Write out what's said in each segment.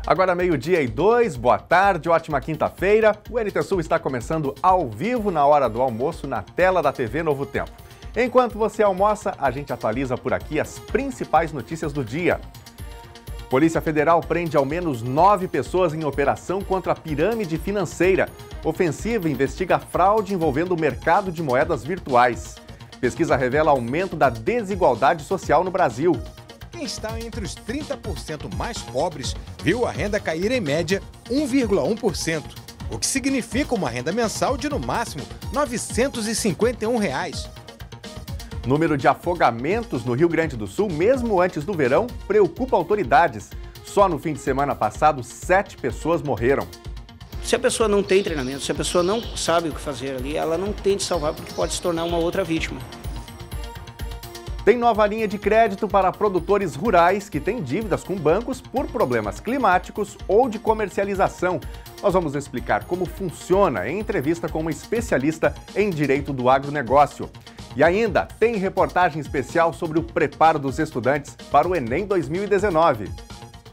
Agora 12:02, boa tarde, ótima quinta-feira. O NT Sul está começando ao vivo na hora do almoço na tela da TV Novo Tempo. Enquanto você almoça, a gente atualiza por aqui as principais notícias do dia. Polícia Federal prende ao menos 9 pessoas em operação contra a pirâmide financeira. Ofensiva investiga fraude envolvendo o mercado de moedas virtuais. Pesquisa revela aumento da desigualdade social no Brasil. Quem está entre os 30% mais pobres viu a renda cair em média 1,1%, o que significa uma renda mensal de no máximo R$ 951. Número de afogamentos no Rio Grande do Sul, mesmo antes do verão, preocupa autoridades. Só no fim de semana passado, 7 pessoas morreram. Se a pessoa não tem treinamento, se a pessoa não sabe o que fazer ali, ela não tem de salvar porque pode se tornar uma outra vítima. Tem nova linha de crédito para produtores rurais que têm dívidas com bancos por problemas climáticos ou de comercialização. Nós vamos explicar como funciona em entrevista com uma especialista em direito do agronegócio. E ainda tem reportagem especial sobre o preparo dos estudantes para o Enem 2019.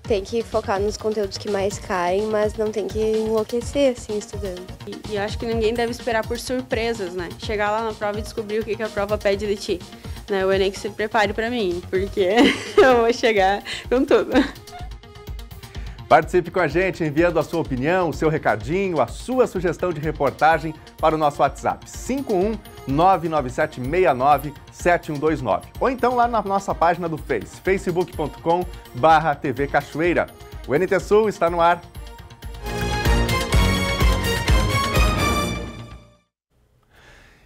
Tem que focar nos conteúdos que mais caem, mas não tem que enlouquecer assim estudando. E acho que ninguém deve esperar por surpresas, né? Chegar lá na prova e descobrir o que a prova pede de ti. O Enem que se prepare para mim, porque eu vou chegar com tudo. Participe com a gente enviando a sua opinião, o seu recadinho, a sua sugestão de reportagem para o nosso WhatsApp 51997697129 ou então lá na nossa página do Face, facebook.com/TV Cachoeira. O NT Sul está no ar.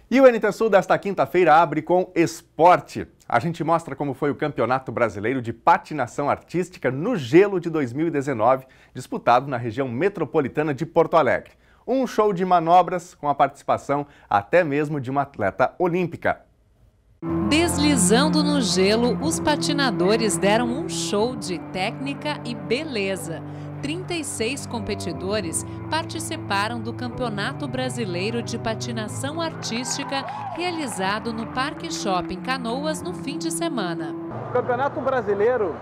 E o NT Sul desta quinta-feira abre com esporte. A gente mostra como foi o Campeonato Brasileiro de Patinação Artística no Gelo de 2019, disputado na região metropolitana de Porto Alegre. Um show de manobras com a participação até mesmo de uma atleta olímpica. Deslizando no gelo, os patinadores deram um show de técnica e beleza. 36 competidores participaram do Campeonato Brasileiro de Patinação Artística realizado no Parque Shopping Canoas no fim de semana. O Campeonato Brasileiro,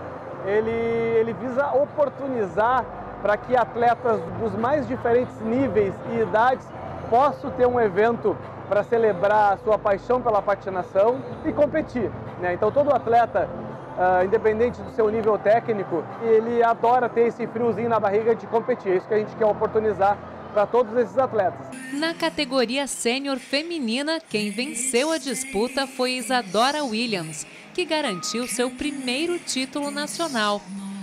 ele visa oportunizar para que atletas dos mais diferentes níveis e idades possam ter um evento para celebrar a sua paixão pela patinação e competir, né? Então todo atleta, independente do seu nível técnico, ele adora ter esse friozinho na barriga de competir. É isso que a gente quer oportunizar para todos esses atletas. Na categoria sênior feminina, quem venceu a disputa foi Isadora Williams, que garantiu seu primeiro título nacional.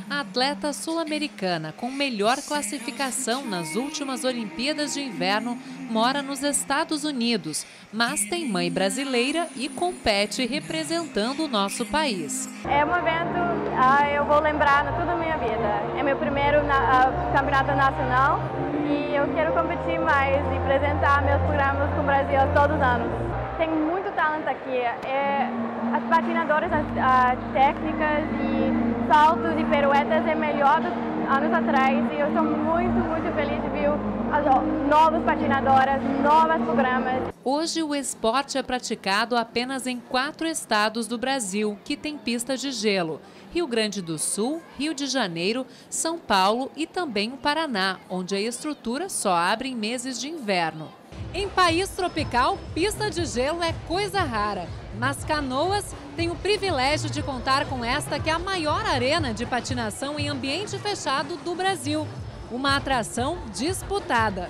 A atleta sul-americana com melhor classificação nas últimas Olimpíadas de Inverno mora nos Estados Unidos, mas tem mãe brasileira e compete representando o nosso país. É um evento, eu vou lembrar toda a minha vida. É meu primeiro campeonato nacional e eu quero competir mais e apresentar meus programas com o Brasil todos os anos. Tem muito talento aqui. As patinadoras, as técnicas e saltos e piruetas é melhor dos anos atrás e eu estou muito feliz de ver as novas patinadoras, novos programas. Hoje o esporte é praticado apenas em 4 estados do Brasil que têm pistas de gelo: Rio Grande do Sul, Rio de Janeiro, São Paulo e também o Paraná, onde a estrutura só abre em meses de inverno. Em país tropical, pista de gelo é coisa rara, mas Canoas tem o privilégio de contar com esta que é a maior arena de patinação em ambiente fechado do Brasil. Uma atração disputada.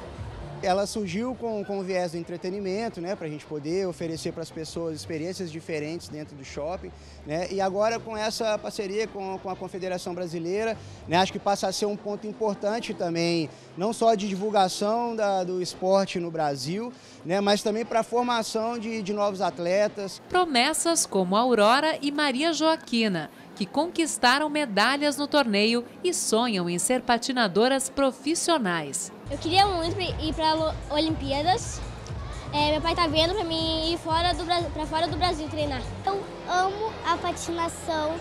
Ela surgiu com o viés do entretenimento, né, para a gente poder oferecer para as pessoas experiências diferentes dentro do shopping, né, e agora com essa parceria com a Confederação Brasileira, né, acho que passa a ser um ponto importante também, não só de divulgação do esporte no Brasil, né, mas também para a formação de novos atletas. Promessas como Aurora e Maria Joaquina, que conquistaram medalhas no torneio e sonham em ser patinadoras profissionais. Eu queria muito ir para Olimpíadas. Meu pai está vendo para mim ir para fora do Brasil treinar. Eu amo a patinação.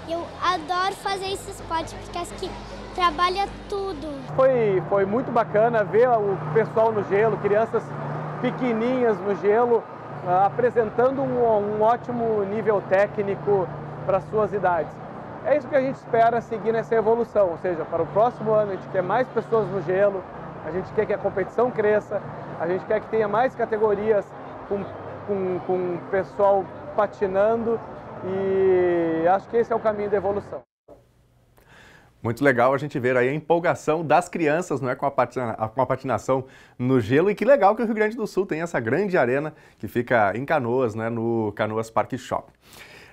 Eu adoro fazer esse esporte porque acho que trabalha tudo. Foi muito bacana ver o pessoal no gelo, crianças pequenininhas no gelo, apresentando um ótimo nível técnico para suas idades. É isso que a gente espera seguir nessa evolução, ou seja, para o próximo ano a gente quer mais pessoas no gelo, a gente quer que a competição cresça, a gente quer que tenha mais categorias com pessoal patinando e acho que esse é o caminho da evolução. Muito legal a gente ver aí a empolgação das crianças, não é, com a patinação no gelo, e que legal que o Rio Grande do Sul tem essa grande arena que fica em Canoas, né, no Canoas Park Shop.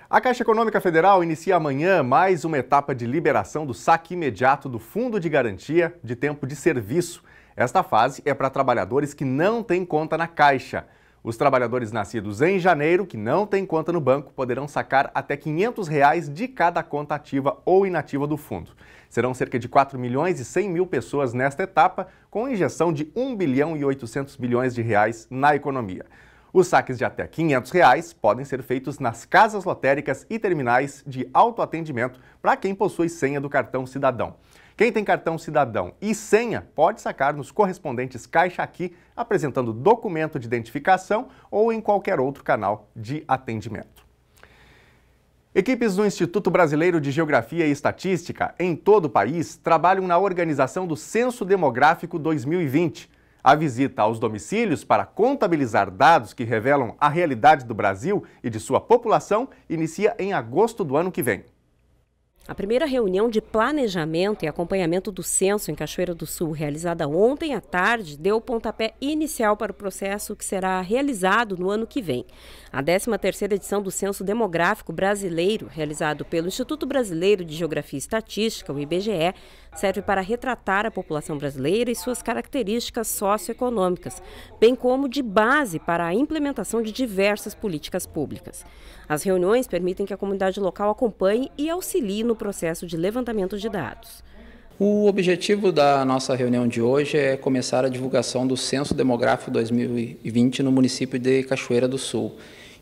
A Caixa Econômica Federal inicia amanhã mais uma etapa de liberação do saque imediato do Fundo de Garantia de Tempo de Serviço. Esta fase é para trabalhadores que não têm conta na Caixa. Os trabalhadores nascidos em janeiro, que não têm conta no banco, poderão sacar até R$ 500 de cada conta ativa ou inativa do fundo. Serão cerca de 4 milhões e 100 mil pessoas nesta etapa, com injeção de 1 bilhão e 800 milhões de reais na economia. Os saques de até R$ 500 podem ser feitos nas casas lotéricas e terminais de autoatendimento para quem possui senha do cartão cidadão. Quem tem cartão cidadão e senha pode sacar nos correspondentes Caixa Aqui, apresentando documento de identificação ou em qualquer outro canal de atendimento. Equipes do Instituto Brasileiro de Geografia e Estatística, em todo o país, trabalham na organização do Censo Demográfico 2020. A visita aos domicílios para contabilizar dados que revelam a realidade do Brasil e de sua população inicia em agosto do ano que vem. A primeira reunião de planejamento e acompanhamento do censo em Cachoeira do Sul, realizada ontem à tarde, deu o pontapé inicial para o processo que será realizado no ano que vem. A 13ª edição do Censo Demográfico Brasileiro, realizado pelo Instituto Brasileiro de Geografia e Estatística, o IBGE, serve para retratar a população brasileira e suas características socioeconômicas, bem como de base para a implementação de diversas políticas públicas. As reuniões permitem que a comunidade local acompanhe e auxilie no processo de levantamento de dados. O objetivo da nossa reunião de hoje é começar a divulgação do Censo Demográfico 2020 no município de Cachoeira do Sul.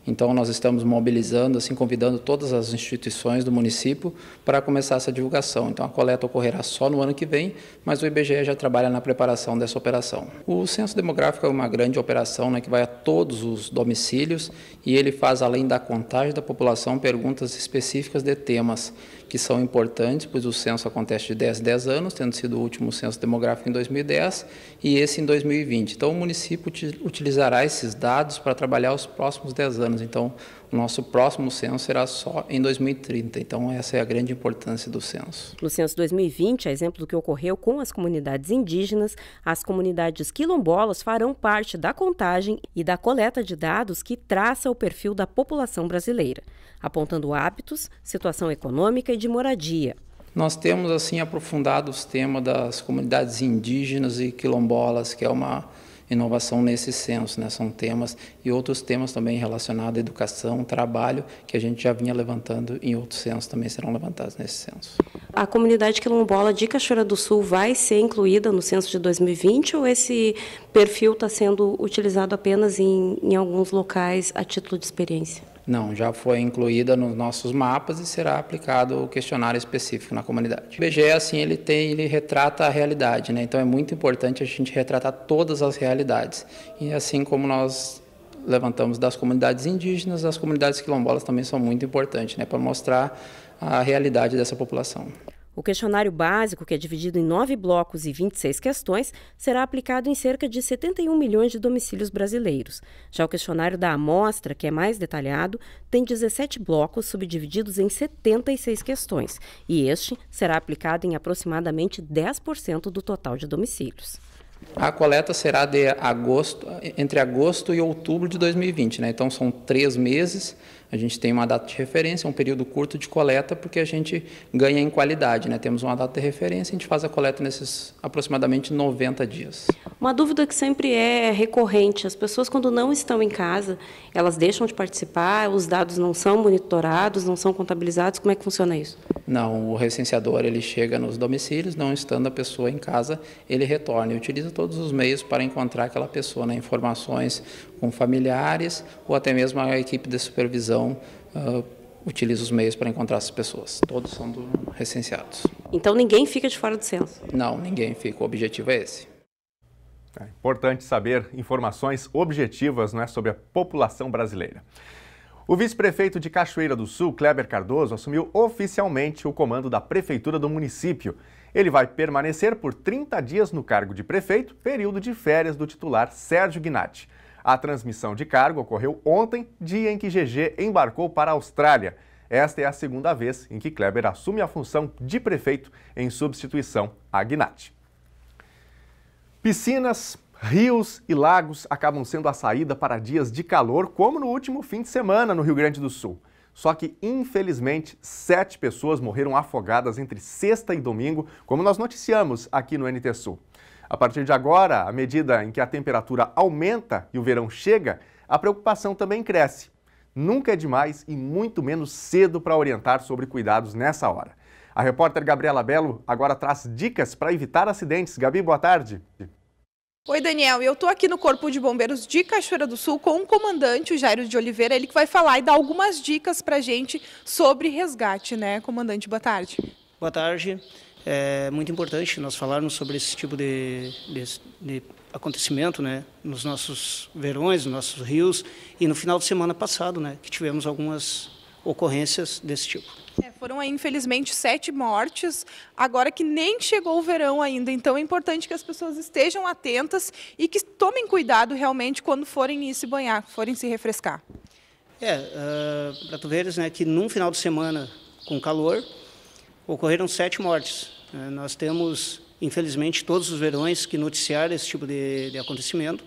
Então, nós estamos mobilizando, assim, convidando todas as instituições do município para começar essa divulgação. Então, a coleta ocorrerá só no ano que vem, mas o IBGE já trabalha na preparação dessa operação. O Censo Demográfico é uma grande operação, né, que vai a todos os domicílios e ele faz, além da contagem da população, perguntas específicas de temas que são importantes, pois o censo acontece de 10 em 10 anos, tendo sido o último censo demográfico em 2010 e esse em 2020. Então, o município utilizará esses dados para trabalhar os próximos 10 anos. Então, o nosso próximo censo será só em 2030. Então, essa é a grande importância do censo. No censo 2020, a exemplo do que ocorreu com as comunidades indígenas, as comunidades quilombolas farão parte da contagem e da coleta de dados que traça o perfil da população brasileira, apontando hábitos, situação econômica e de moradia. Nós temos, assim, aprofundado os temas das comunidades indígenas e quilombolas, que é uma inovação nesse censo, né? São temas e outros temas também relacionados à educação, trabalho, que a gente já vinha levantando em outros censos, também serão levantados nesse censo. A comunidade quilombola de Cachoeira do Sul vai ser incluída no censo de 2020 ou esse perfil está sendo utilizado apenas em alguns locais a título de experiência? Não, já foi incluída nos nossos mapas e será aplicado o questionário específico na comunidade. O IBGE, assim, ele retrata a realidade, né? Então é muito importante a gente retratar todas as realidades. E assim como nós levantamos das comunidades indígenas, as comunidades quilombolas também são muito importantes, né? Para mostrar a realidade dessa população. O questionário básico, que é dividido em 9 blocos e 26 questões, será aplicado em cerca de 71 milhões de domicílios brasileiros. Já o questionário da amostra, que é mais detalhado, tem 17 blocos subdivididos em 76 questões, e este será aplicado em aproximadamente 10% do total de domicílios. A coleta será entre agosto e outubro de 2020, né? Então são 3 meses. A gente tem uma data de referência, um período curto de coleta, porque a gente ganha em qualidade, né? Temos uma data de referência e a gente faz a coleta nesses aproximadamente 90 dias. Uma dúvida que sempre é recorrente, as pessoas quando não estão em casa, elas deixam de participar, os dados não são monitorados, não são contabilizados, como é que funciona isso? Não, o recenseador ele chega nos domicílios, não estando a pessoa em casa, ele retorna e utiliza todos os meios para encontrar aquela pessoa, né? Informações com familiares ou até mesmo a equipe de supervisão utiliza os meios para encontrar essas pessoas. Todos são recenseados. Então ninguém fica de fora do censo? Não, ninguém fica. O objetivo é esse. É importante saber informações objetivas, né, sobre a população brasileira. O vice-prefeito de Cachoeira do Sul, Kleber Cardoso, assumiu oficialmente o comando da prefeitura do município. Ele vai permanecer por 30 dias no cargo de prefeito, período de férias do titular Sérgio Gnatti. A transmissão de cargo ocorreu ontem, dia em que GG embarcou para a Austrália. Esta é a segunda vez em que Kleber assume a função de prefeito em substituição a Gnatti. Piscinas, rios e lagos acabam sendo a saída para dias de calor, como no último fim de semana no Rio Grande do Sul. Só que, infelizmente, 7 pessoas morreram afogadas entre sexta e domingo, como nós noticiamos aqui no NT Sul. A partir de agora, à medida em que a temperatura aumenta e o verão chega, a preocupação também cresce. Nunca é demais e muito menos cedo para orientar sobre cuidados nessa hora. A repórter Gabriela Belo agora traz dicas para evitar acidentes. Gabi, boa tarde. Oi, Daniel. Eu estou aqui no Corpo de Bombeiros de Cachoeira do Sul com o comandante, o Jairo de Oliveira, ele que vai falar e dar algumas dicas para a gente sobre resgate, né, comandante? Boa tarde. Boa tarde. É muito importante nós falarmos sobre esse tipo de acontecimento, né, nos nossos verões, nos nossos rios, e no final de semana passado, né, que tivemos algumas ocorrências desse tipo. Foram aí, infelizmente, 7 mortes, agora que nem chegou o verão ainda, então é importante que as pessoas estejam atentas e que tomem cuidado realmente quando forem ir se banhar, forem se refrescar. Para tu veres, né, que num final de semana com calor, ocorreram 7 mortes. Nós temos, infelizmente, todos os verões que noticiaram esse tipo de acontecimento,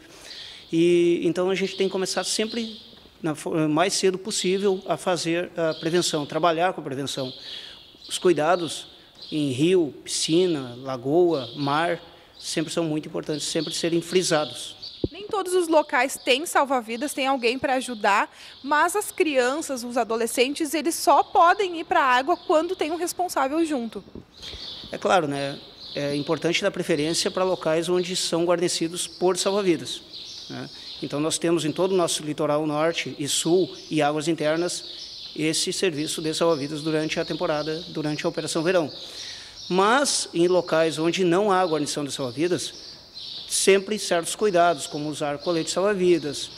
e então a gente tem que começar sempre o mais cedo possível a fazer a prevenção, trabalhar com a prevenção. Os cuidados em rio, piscina, lagoa, mar, sempre são muito importantes, sempre serem frisados. Nem todos os locais têm salva-vidas, tem alguém para ajudar, mas as crianças, os adolescentes, eles só podem ir para a água quando tem um responsável junto. É claro, né? É importante dar preferência para locais onde são guarnecidos por salva-vidas, né? Então, nós temos em todo o nosso litoral norte e sul e águas internas esse serviço de salva-vidas durante a temporada, durante a Operação Verão. Mas, em locais onde não há guarnição de salva-vidas, sempre certos cuidados, como usar colete salva-vidas,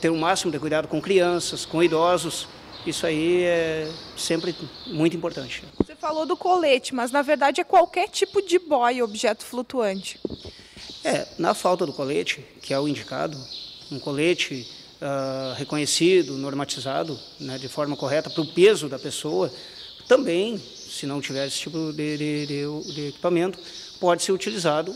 ter o máximo de cuidado com crianças, com idosos. Isso aí é sempre muito importante. Você falou do colete, mas na verdade é qualquer tipo de boia, objeto flutuante. Na falta do colete, que é o indicado, um colete reconhecido, normatizado, né, de forma correta para o peso da pessoa, também, se não tiver esse tipo de equipamento, pode ser utilizado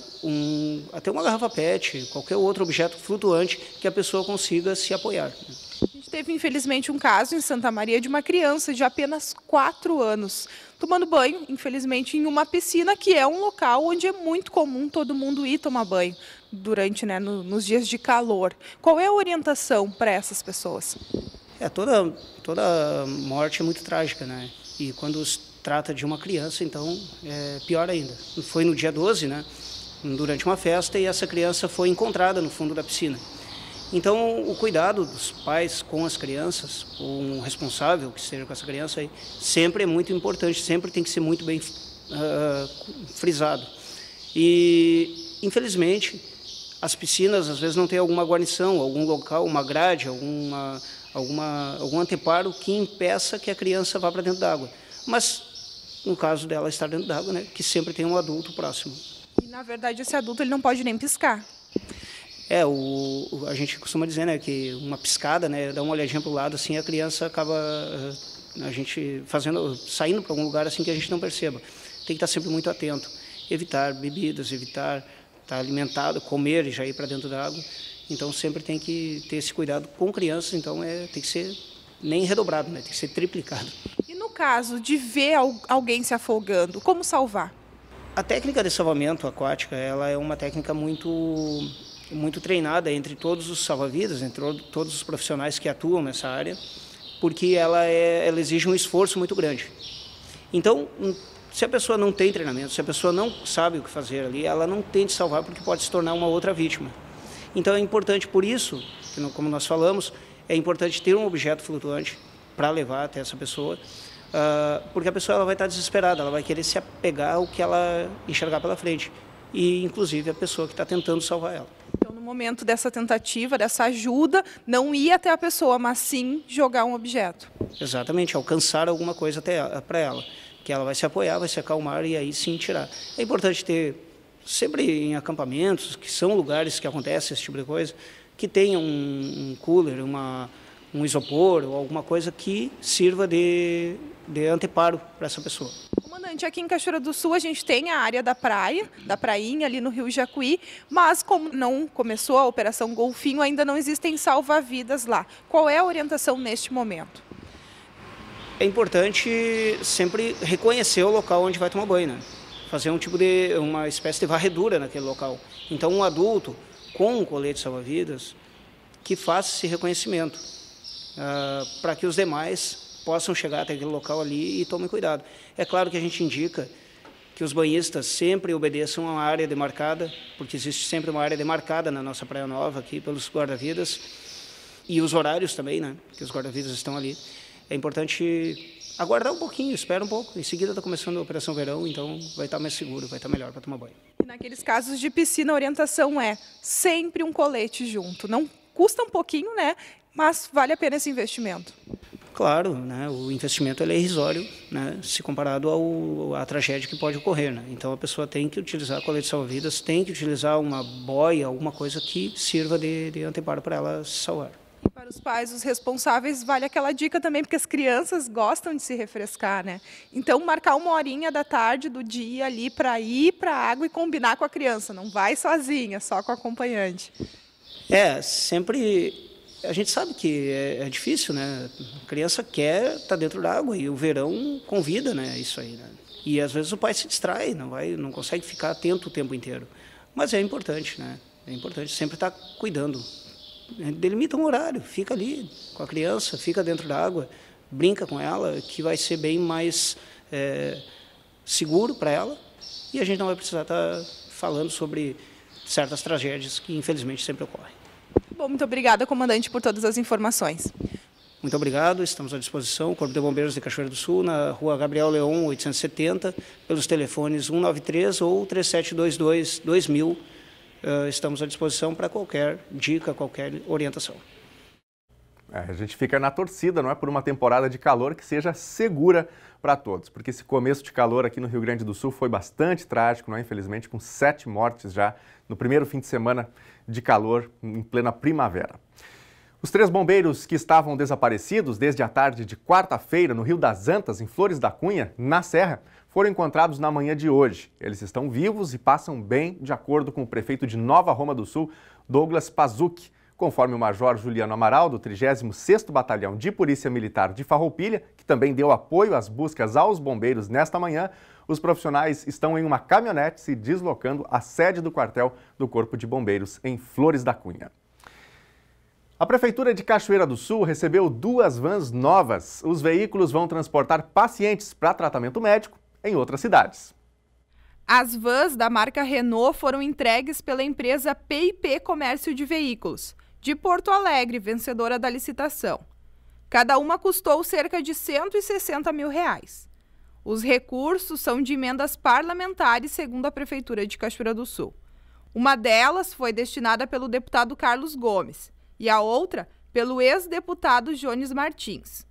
até uma garrafa PET, qualquer outro objeto flutuante que a pessoa consiga se apoiar. A gente teve, infelizmente, um caso em Santa Maria de uma criança de apenas 4 anos, tomando banho, infelizmente, em uma piscina, que é um local onde é muito comum todo mundo ir tomar banho durante, né, nos dias de calor. Qual é a orientação para essas pessoas? Toda morte é muito trágica, né? E quando se trata de uma criança, então, é pior ainda. Foi no dia 12, né, durante uma festa, e essa criança foi encontrada no fundo da piscina. Então, o cuidado dos pais com as crianças, ou um responsável que esteja com essa criança, aí, sempre é muito importante, sempre tem que ser muito bem frisado. E, infelizmente, as piscinas às vezes não têm alguma guarnição, algum local, uma grade, algum anteparo que impeça que a criança vá para dentro d'água. Mas, no caso dela estar dentro d'água, né, que sempre tem um adulto próximo. E, na verdade, esse adulto ele não pode nem piscar. A gente costuma dizer, né, que uma piscada, né, dá uma olhadinha para o lado, assim, a criança acaba saindo para algum lugar assim que a gente não perceba. Tem que estar sempre muito atento, evitar bebidas, evitar estar alimentado, comer e já ir para dentro da água. Então sempre tem que ter esse cuidado com crianças, então tem que ser nem redobrado, né, tem que ser triplicado. E no caso de ver alguém se afogando, como salvar? A técnica de salvamento aquática, ela é uma técnica muito treinada entre todos os salva-vidas, entre todos os profissionais que atuam nessa área, porque ela exige um esforço muito grande. Então, se a pessoa não tem treinamento, se a pessoa não sabe o que fazer ali, ela não tente salvar porque pode se tornar uma outra vítima. Então é importante, por isso, como nós falamos, é importante ter um objeto flutuante para levar até essa pessoa, porque a pessoa ela vai estar desesperada, ela vai querer se apegar ao que ela enxergar pela frente, e inclusive a pessoa que está tentando salvar ela. Então, no momento dessa tentativa, dessa ajuda, não ir até a pessoa, mas sim jogar um objeto. Exatamente, alcançar alguma coisa para ela, que ela vai se apoiar, vai se acalmar e aí sim tirar. É importante ter, sempre em acampamentos, que são lugares que acontece esse tipo de coisa, que tenha um cooler, um isopor ou alguma coisa que sirva de anteparo para essa pessoa. Comandante, aqui em Cachoeira do Sul a gente tem a área da praia, da prainha ali no Rio Jacuí, mas como não começou a Operação Golfinho, ainda não existem salva-vidas lá. Qual é a orientação neste momento? É importante sempre reconhecer o local onde vai tomar banho, né? Fazer uma espécie de varredura naquele local. Então um adulto com um colete salva-vidas que faça esse reconhecimento, para que os demais possam chegar até aquele local ali e tomem cuidado. É claro que a gente indica que os banhistas sempre obedeçam a uma área demarcada, porque existe sempre uma área demarcada na nossa Praia Nova aqui pelos guarda-vidas, e os horários também, né, que os guarda-vidas estão ali. É importante aguardar um pouquinho, espera um pouco, em seguida está começando a Operação Verão, então vai estar mais seguro, vai estar melhor para tomar banho. E naqueles casos de piscina, a orientação é sempre um colete junto. Não custa um pouquinho, né? Mas vale a pena esse investimento. Claro, né, o investimento ele é irrisório, né, se comparado à tragédia que pode ocorrer. Né? Então a pessoa tem que utilizar colete salva-vidas, tem que utilizar uma boia, alguma coisa que sirva de anteparo para ela se salvar. E para os pais, os responsáveis, vale aquela dica também, porque as crianças gostam de se refrescar, né? Então marcar uma horinha da tarde, do dia ali para ir para a água e combinar com a criança. Não vai sozinha, só com o acompanhante. Sempre... A gente sabe que é difícil, né? A criança quer estar dentro da água e o verão convida, né? Isso aí, né? E às vezes o pai se distrai, não consegue ficar atento o tempo inteiro. Mas é importante, né? É importante sempre estar cuidando. Delimita um horário, fica ali com a criança, fica dentro da água, brinca com ela, que vai ser bem mais seguro para ela. E a gente não vai precisar estar falando sobre certas tragédias que infelizmente sempre ocorrem. Bom, muito obrigada, comandante, por todas as informações. Muito obrigado, estamos à disposição, Corpo de Bombeiros de Cachoeira do Sul, na Rua Gabriel Leon, 870, pelos telefones 193 ou 3722-2000. Estamos à disposição para qualquer dica, qualquer orientação. A gente fica na torcida, não é, por uma temporada de calor que seja segura para todos, porque esse começo de calor aqui no Rio Grande do Sul foi bastante trágico, não é? Infelizmente, com 7 mortes já no primeiro fim de semana de calor em plena primavera. Os 3 bombeiros que estavam desaparecidos desde a tarde de quarta-feira no Rio das Antas, em Flores da Cunha, na Serra, foram encontrados na manhã de hoje. Eles estão vivos e passam bem, de acordo com o prefeito de Nova Roma do Sul, Douglas Pazucchi. Conforme o Major Juliano Amaral, do 36º Batalhão de Polícia Militar de Farroupilha, que também deu apoio às buscas aos bombeiros nesta manhã, os profissionais estão em uma caminhonete se deslocando à sede do quartel do Corpo de Bombeiros em Flores da Cunha. A Prefeitura de Cachoeira do Sul recebeu 2 vans novas. Os veículos vão transportar pacientes para tratamento médico em outras cidades. As vans da marca Renault foram entregues pela empresa P&P Comércio de Veículos, de Porto Alegre, vencedora da licitação. Cada uma custou cerca de R$160 mil. Os recursos são de emendas parlamentares, segundo a Prefeitura de Cachoeira do Sul. Uma delas foi destinada pelo deputado Carlos Gomes e a outra pelo ex-deputado Jones Martins.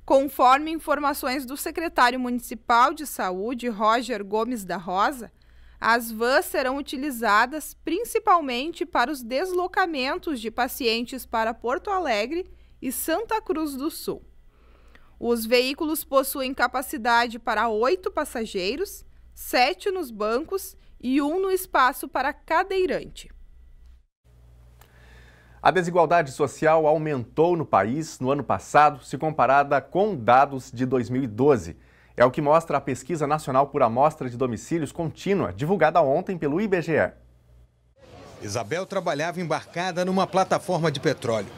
Conforme informações do secretário municipal de saúde, Roger Gomes da Rosa, as vans serão utilizadas principalmente para os deslocamentos de pacientes para Porto Alegre e Santa Cruz do Sul. Os veículos possuem capacidade para 8 passageiros, 7 nos bancos e 1 no espaço para cadeirante. A desigualdade social aumentou no país no ano passado, se comparada com dados de 2012. É o que mostra a Pesquisa Nacional por Amostra de Domicílios Contínua, divulgada ontem pelo IBGE. Isabel trabalhava embarcada numa plataforma de petróleo.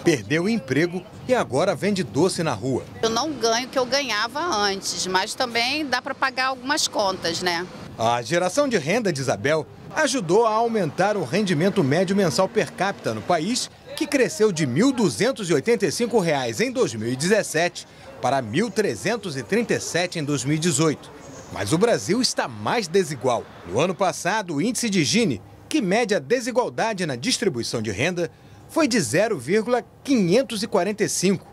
Perdeu o emprego e agora vende doce na rua. Eu não ganho o que eu ganhava antes, mas também dá para pagar algumas contas, né? A geração de renda de Isabel ajudou a aumentar o rendimento médio mensal per capita no país, que cresceu de R$ 1.285 em 2017 para R$ 1.337 em 2018. Mas o Brasil está mais desigual. No ano passado, o índice de Gini que mede a desigualdade na distribuição de renda, foi de 0,545,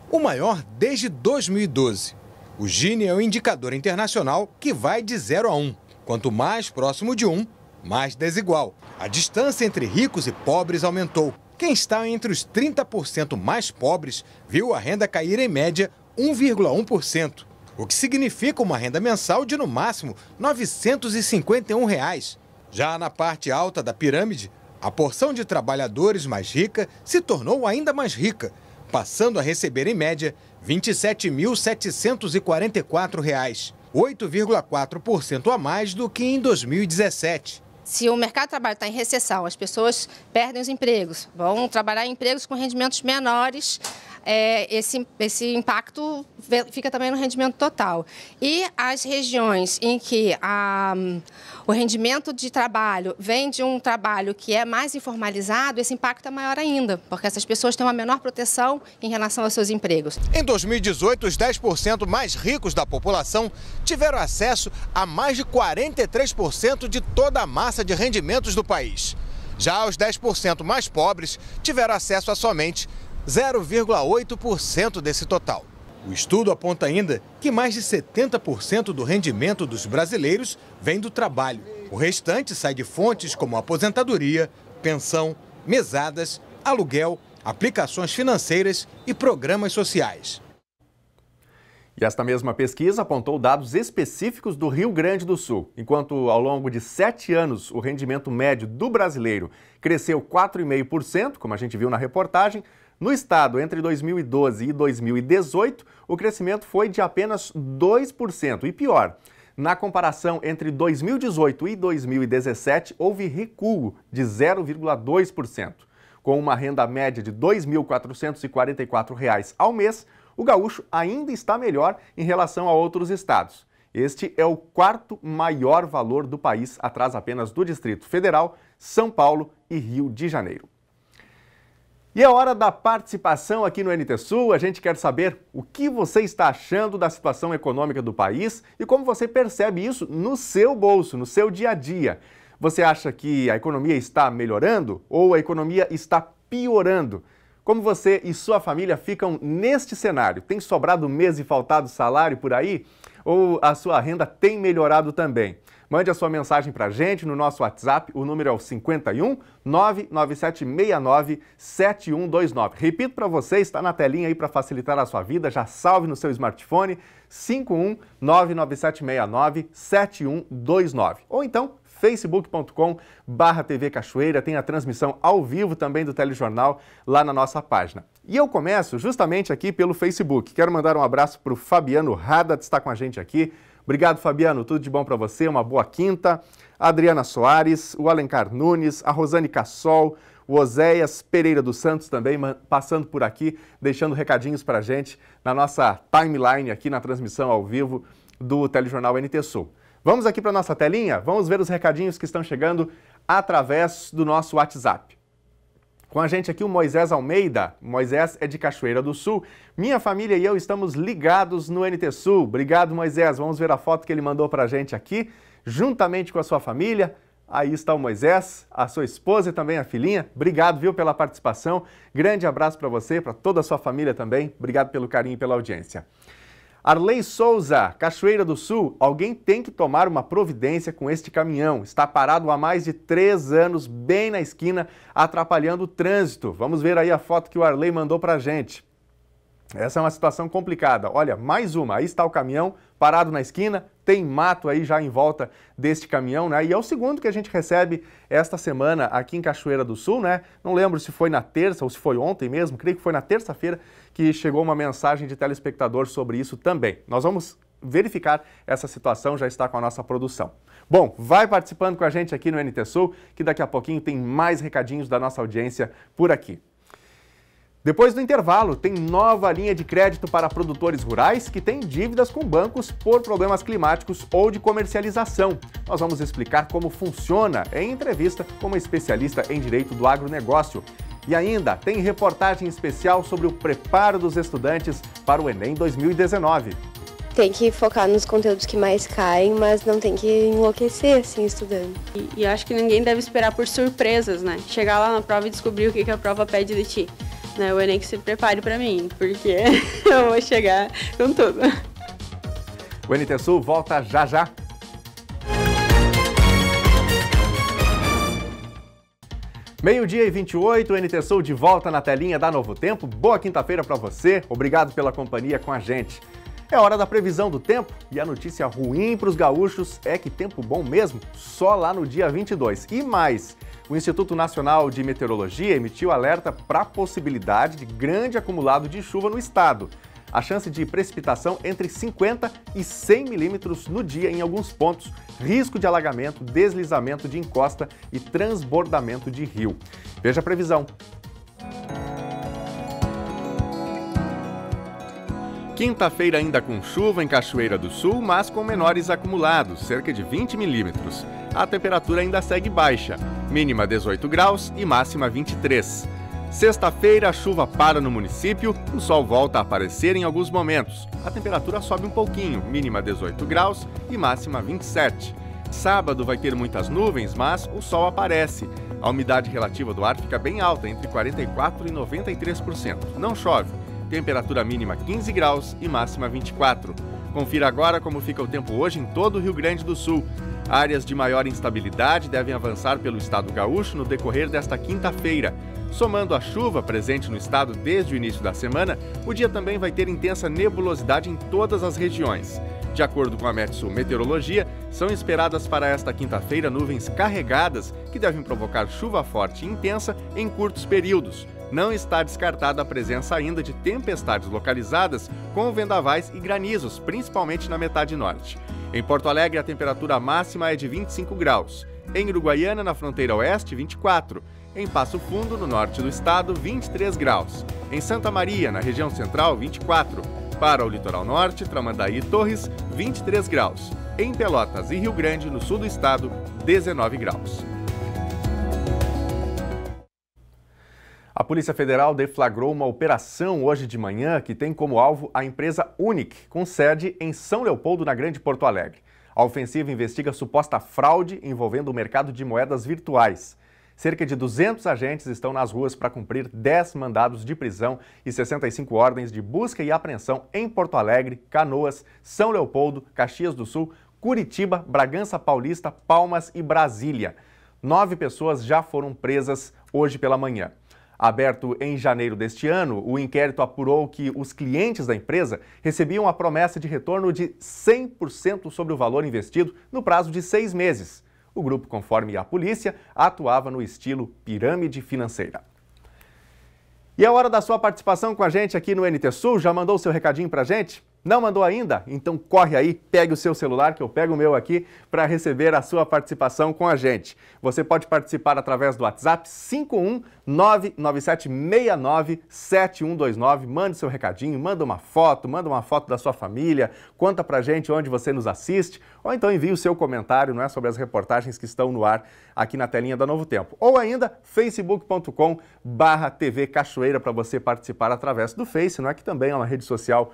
o maior desde 2012. O Gini é um indicador internacional que vai de 0 a 1. Quanto mais próximo de 1, mais desigual. A distância entre ricos e pobres aumentou. Quem está entre os 30% mais pobres viu a renda cair em média 1,1%, o que significa uma renda mensal de no máximo R$ 951. Já na parte alta da pirâmide, a porção de trabalhadores mais rica se tornou ainda mais rica, passando a receber em média R$ 27.744, 8,4% a mais do que em 2017. Se o mercado de trabalho está em recessão, as pessoas perdem os empregos, vão trabalhar em empregos com rendimentos menores, esse impacto fica também no rendimento total. E as regiões em que o rendimento de trabalho vem de um trabalho que é mais informalizado, esse impacto é maior ainda, porque essas pessoas têm uma menor proteção em relação aos seus empregos. Em 2018, os 10% mais ricos da população tiveram acesso a mais de 43% de toda a massa de rendimentos do país. Já os 10% mais pobres tiveram acesso a somente 0,8% desse total. O estudo aponta ainda que mais de 70% do rendimento dos brasileiros vem do trabalho. O restante sai de fontes como aposentadoria, pensão, mesadas, aluguel, aplicações financeiras e programas sociais. E esta mesma pesquisa apontou dados específicos do Rio Grande do Sul. Enquanto ao longo de 7 anos o rendimento médio do brasileiro cresceu 4,5%, como a gente viu na reportagem, no estado, entre 2012 e 2018, o crescimento foi de apenas 2%. E pior, na comparação entre 2018 e 2017, houve recuo de 0,2%. Com uma renda média de R$ 2.444 ao mês, o gaúcho ainda está melhor em relação a outros estados. Este é o 4º maior valor do país, atrás apenas do Distrito Federal, São Paulo e Rio de Janeiro. E é hora da participação aqui no NT Sul. A gente quer saber o que você está achando da situação econômica do país e como você percebe isso no seu bolso, no seu dia a dia. Você acha que a economia está melhorando ou a economia está piorando? Como você e sua família ficam neste cenário? Tem sobrado mês e faltado salário por aí? Ou a sua renda tem melhorado também? Mande a sua mensagem para a gente no nosso WhatsApp, o número é o 51 99769 7129. Repito para você, está na telinha aí para facilitar a sua vida, já salve no seu smartphone, 51 99769 7129. Ou então, facebook.com/TV Cachoeira, tem a transmissão ao vivo também do telejornal lá na nossa página. E eu começo justamente aqui pelo Facebook. Quero mandar um abraço para o Fabiano Rada, que está com a gente aqui. Obrigado, Fabiano. Tudo de bom para você. Uma boa quinta. A Adriana Soares, o Alencar Nunes, a Rosane Cassol, o Oséias Pereira dos Santos também passando por aqui, deixando recadinhos para a gente na nossa timeline aqui na transmissão ao vivo do telejornal NT Sul. Vamos aqui para a nossa telinha? Vamos ver os recadinhos que estão chegando através do nosso WhatsApp. Com a gente aqui o Moisés Almeida. Moisés é de Cachoeira do Sul. Minha família e eu estamos ligados no NT Sul. Obrigado, Moisés. Vamos ver a foto que ele mandou para a gente aqui, juntamente com a sua família. Aí está o Moisés, a sua esposa e também a filhinha. Obrigado, viu, pela participação. Grande abraço para você, para toda a sua família também. Obrigado pelo carinho e pela audiência. Arley Souza, Cachoeira do Sul, alguém tem que tomar uma providência com este caminhão. Está parado há mais de 3 anos, bem na esquina, atrapalhando o trânsito. Vamos ver aí a foto que o Arley mandou pra gente. Essa é uma situação complicada. Olha, mais uma, aí está o caminhão parado na esquina, tem mato aí já em volta deste caminhão, né? E é o segundo que a gente recebe esta semana aqui em Cachoeira do Sul, né? Não lembro se foi na terça ou se foi ontem mesmo, creio que foi na terça-feira que chegou uma mensagem de telespectador sobre isso também. Nós vamos verificar essa situação, já está com a nossa produção. Bom, vai participando com a gente aqui no NT Sul, que daqui a pouquinho tem mais recadinhos da nossa audiência por aqui. Depois do intervalo, tem nova linha de crédito para produtores rurais que têm dívidas com bancos por problemas climáticos ou de comercialização. Nós vamos explicar como funciona em entrevista com uma especialista em direito do agronegócio. E ainda tem reportagem especial sobre o preparo dos estudantes para o Enem 2019. Tem que focar nos conteúdos que mais caem, mas não tem que enlouquecer, assim, estudando. E acho que ninguém deve esperar por surpresas, né? Chegar lá na prova e descobrir o que a prova pede de ti. Né? O Enem que se prepare para mim, porque eu vou chegar com tudo. O NT Sul volta já já. Meio-dia e 28, o NT Sul de volta na telinha da Novo Tempo. Boa quinta-feira para você, obrigado pela companhia com a gente. É hora da previsão do tempo e a notícia ruim para os gaúchos é que tempo bom mesmo só lá no dia 22. E mais, o Instituto Nacional de Meteorologia emitiu alerta para a possibilidade de grande acumulado de chuva no estado. A chance de precipitação entre 50 e 100 milímetros no dia em alguns pontos, risco de alagamento, deslizamento de encosta e transbordamento de rio. Veja a previsão. Quinta-feira ainda com chuva em Cachoeira do Sul, mas com menores acumulados, cerca de 20 milímetros. A temperatura ainda segue baixa, mínima 18 graus e máxima 23. Sexta-feira, a chuva para no município, o sol volta a aparecer em alguns momentos. A temperatura sobe um pouquinho, mínima 18 graus e máxima 27. Sábado vai ter muitas nuvens, mas o sol aparece. A umidade relativa do ar fica bem alta, entre 44% e 93%. Não chove. Temperatura mínima 15 graus e máxima 24. Confira agora como fica o tempo hoje em todo o Rio Grande do Sul. Áreas de maior instabilidade devem avançar pelo estado gaúcho no decorrer desta quinta-feira. Somando a chuva presente no estado desde o início da semana, o dia também vai ter intensa nebulosidade em todas as regiões. De acordo com a Metsul Meteorologia, são esperadas para esta quinta-feira nuvens carregadas que devem provocar chuva forte e intensa em curtos períodos. Não está descartada a presença ainda de tempestades localizadas com vendavais e granizos, principalmente na metade norte. Em Porto Alegre, a temperatura máxima é de 25 graus. Em Uruguaiana, na fronteira oeste, 24. Em Passo Fundo, no norte do estado, 23 graus. Em Santa Maria, na região central, 24. Para o litoral norte, Tramandaí e Torres, 23 graus. Em Pelotas e Rio Grande, no sul do estado, 19 graus. A Polícia Federal deflagrou uma operação hoje de manhã que tem como alvo a empresa Unic, com sede em São Leopoldo, na Grande Porto Alegre. A ofensiva investiga suposta fraude envolvendo o mercado de moedas virtuais. Cerca de 200 agentes estão nas ruas para cumprir 10 mandados de prisão e 65 ordens de busca e apreensão em Porto Alegre, Canoas, São Leopoldo, Caxias do Sul, Curitiba, Bragança Paulista, Palmas e Brasília. 9 pessoas já foram presas hoje pela manhã. Aberto em janeiro deste ano, o inquérito apurou que os clientes da empresa recebiam a promessa de retorno de 100% sobre o valor investido no prazo de 6 meses. O grupo, conforme a polícia, atuava no estilo pirâmide financeira. E é hora da sua participação com a gente aqui no NT Sul. Já mandou o seu recadinho pra gente? Não mandou ainda? Então corre aí, pegue o seu celular, que eu pego o meu aqui, para receber a sua participação com a gente. Você pode participar através do WhatsApp 51997697129. Mande seu recadinho, manda uma foto da sua família, conta pra gente onde você nos assiste, ou então envie o seu comentário, não é, sobre as reportagens que estão no ar aqui na telinha da Novo Tempo. Ou ainda, facebook.com/TV Cachoeira, para você participar através do Face, não é, que também é uma rede social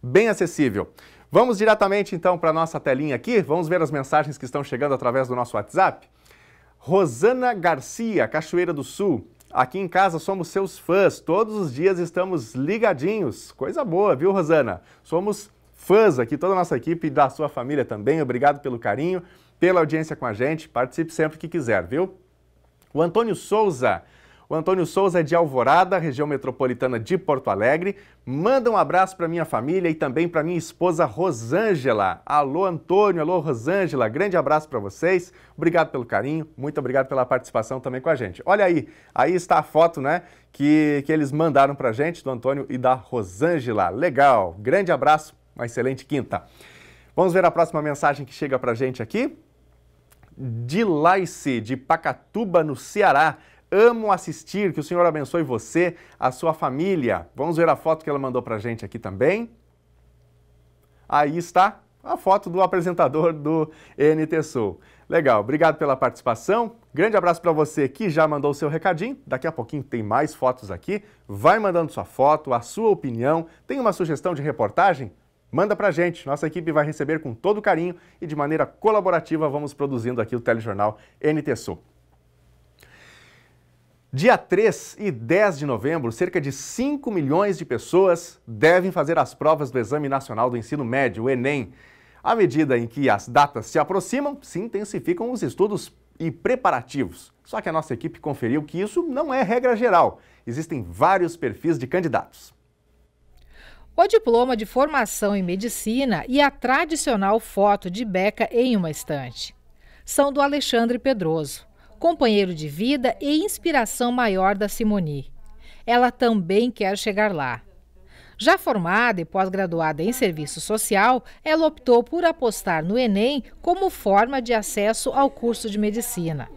bem acessível. Vamos diretamente então para a nossa telinha aqui, vamos ver as mensagens que estão chegando através do nosso WhatsApp. Rosana Garcia, Cachoeira do Sul. Aqui em casa somos seus fãs, todos os dias estamos ligadinhos. Coisa boa, viu, Rosana? Somos fãs aqui, toda a nossa equipe e da sua família também. Obrigado pelo carinho, pela audiência com a gente. Participe sempre que quiser, viu? O Antônio Souza é de Alvorada, região metropolitana de Porto Alegre. Manda um abraço para minha família e também para minha esposa Rosângela. Alô, Antônio, alô, Rosângela. Grande abraço para vocês. Obrigado pelo carinho, muito obrigado pela participação também com a gente. Olha aí está a foto, né, que eles mandaram para a gente, do Antônio e da Rosângela. Legal, grande abraço, uma excelente quinta. Vamos ver a próxima mensagem que chega para a gente aqui. Dilaice, de Pacatuba, no Ceará. Amo assistir, que o Senhor abençoe você, a sua família. Vamos ver a foto que ela mandou pra gente aqui também. Aí está a foto do apresentador do NT Sul. Legal, obrigado pela participação. Grande abraço para você que já mandou o seu recadinho. Daqui a pouquinho tem mais fotos aqui. Vai mandando sua foto, a sua opinião. Tem uma sugestão de reportagem? Manda pra gente, nossa equipe vai receber com todo carinho e de maneira colaborativa vamos produzindo aqui o telejornal NT Sul. Dia 3 e 10 de novembro, cerca de 5 milhões de pessoas devem fazer as provas do Exame Nacional do Ensino Médio, o Enem. À medida em que as datas se aproximam, se intensificam os estudos e preparativos. Só que a nossa equipe conferiu que isso não é regra geral. Existem vários perfis de candidatos. O diploma de formação em medicina e a tradicional foto de Beca em uma estante são do Alexandre Pedroso, companheiro de vida e inspiração maior da Simoni. Ela também quer chegar lá. Já formada e pós-graduada em serviço social, ela optou por apostar no Enem como forma de acesso ao curso de medicina.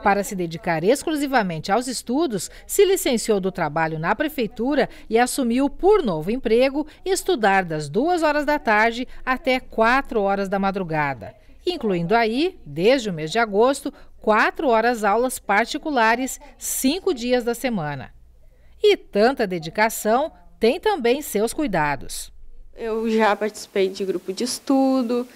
Para se dedicar exclusivamente aos estudos, se licenciou do trabalho na prefeitura e assumiu por novo emprego estudar das 2 horas da tarde até 4 horas da madrugada, incluindo aí, desde o mês de agosto, 4 horas aulas particulares, 5 dias da semana. E tanta dedicação tem também seus cuidados. Eu já participei de grupo de estudo,